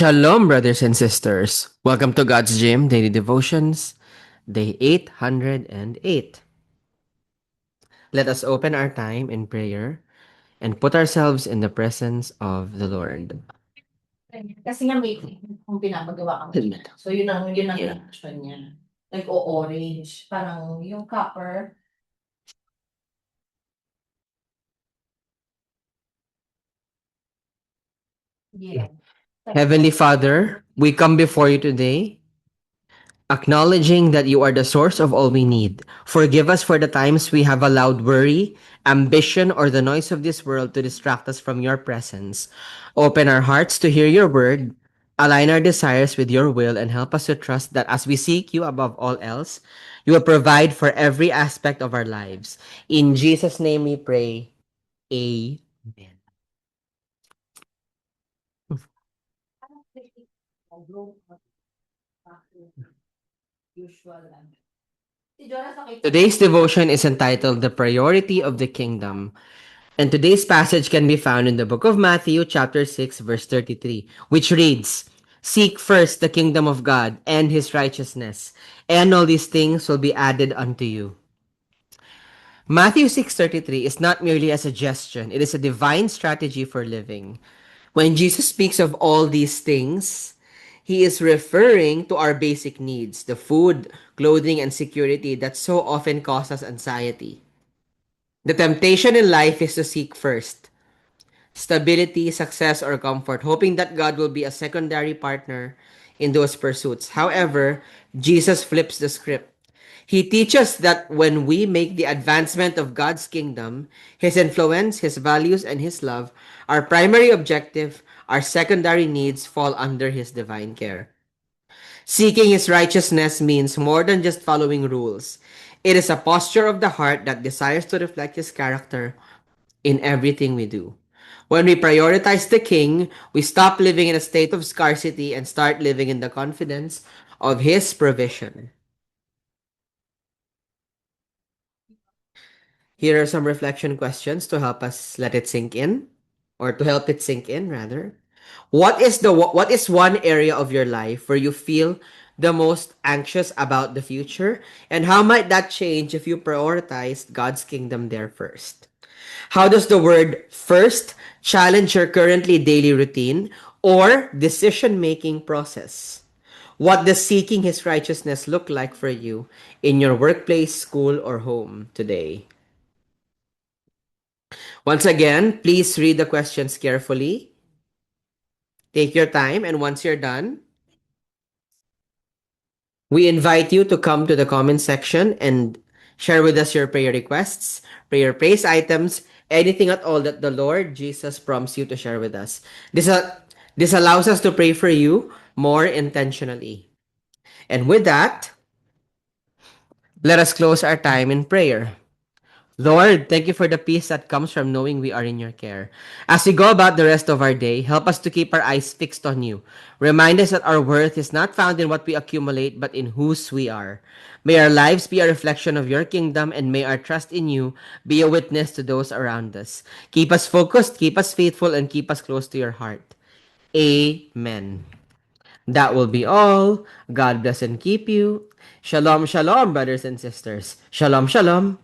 Shalom, brothers and sisters. Welcome to God's Gym Daily Devotions, day 808. Let us open our time in prayer and put ourselves in the presence of the Lord. Kasi nga may kung pinapagawa kami. So yun ang reaction niya. Nag-o-orange. Parang yung copper. Yeah. Heavenly Father, we come before you today, acknowledging that you are the source of all we need. Forgive us for the times we have allowed worry, ambition, or the noise of this world to distract us from your presence. Open our hearts to hear your word, align our desires with your will, and help us to trust that as we seek you above all else, you will provide for every aspect of our lives. In Jesus' name we pray. Amen. Usual lang. Si Jonas nakita. Today's devotion is entitled The Priority of the Kingdom. And today's passage can be found in the book of Matthew, chapter 6, verse 33, which reads, Seek first the kingdom of God and his righteousness, and all these things will be added unto you. Matthew 6:33 is not merely a suggestion, it is a divine strategy for living. When Jesus speaks of all these things, he is referring to our basic needs, the food, clothing, and security that so often cause us anxiety. The temptation in life is to seek first stability, success, or comfort, hoping that God will be a secondary partner in those pursuits. However, Jesus flips the script. He teaches that when we make the advancement of God's kingdom, His influence, His values, and His love our primary objective, our secondary needs fall under His divine care. Seeking His righteousness means more than just following rules. It is a posture of the heart that desires to reflect His character in everything we do. When we prioritize the King, we stop living in a state of scarcity and start living in the confidence of His provision. Here are some reflection questions to help us let it sink in, or to help it sink in, rather. What is one area of your life where you feel the most anxious about the future, and how might that change if you prioritized God's kingdom there first? How does the word first challenge your currently daily routine or decision-making process? What does seeking His righteousness look like for you in your workplace, school, or home today? Once again, please read the questions carefully. Take your time, and once you're done, we invite you to come to the comment section and share with us your prayer requests, prayer praise items, anything at all that the Lord Jesus prompts you to share with us. This allows us to pray for you more intentionally. And with that, let us close our time in prayer. Lord, thank you for the peace that comes from knowing we are in your care. As we go about the rest of our day, help us to keep our eyes fixed on you. Remind us that our worth is not found in what we accumulate, but in whose we are. May our lives be a reflection of your kingdom, and may our trust in you be a witness to those around us. Keep us focused, keep us faithful, and keep us close to your heart. Amen. That will be all. God bless and keep you. Shalom, shalom, brothers and sisters. Shalom, shalom.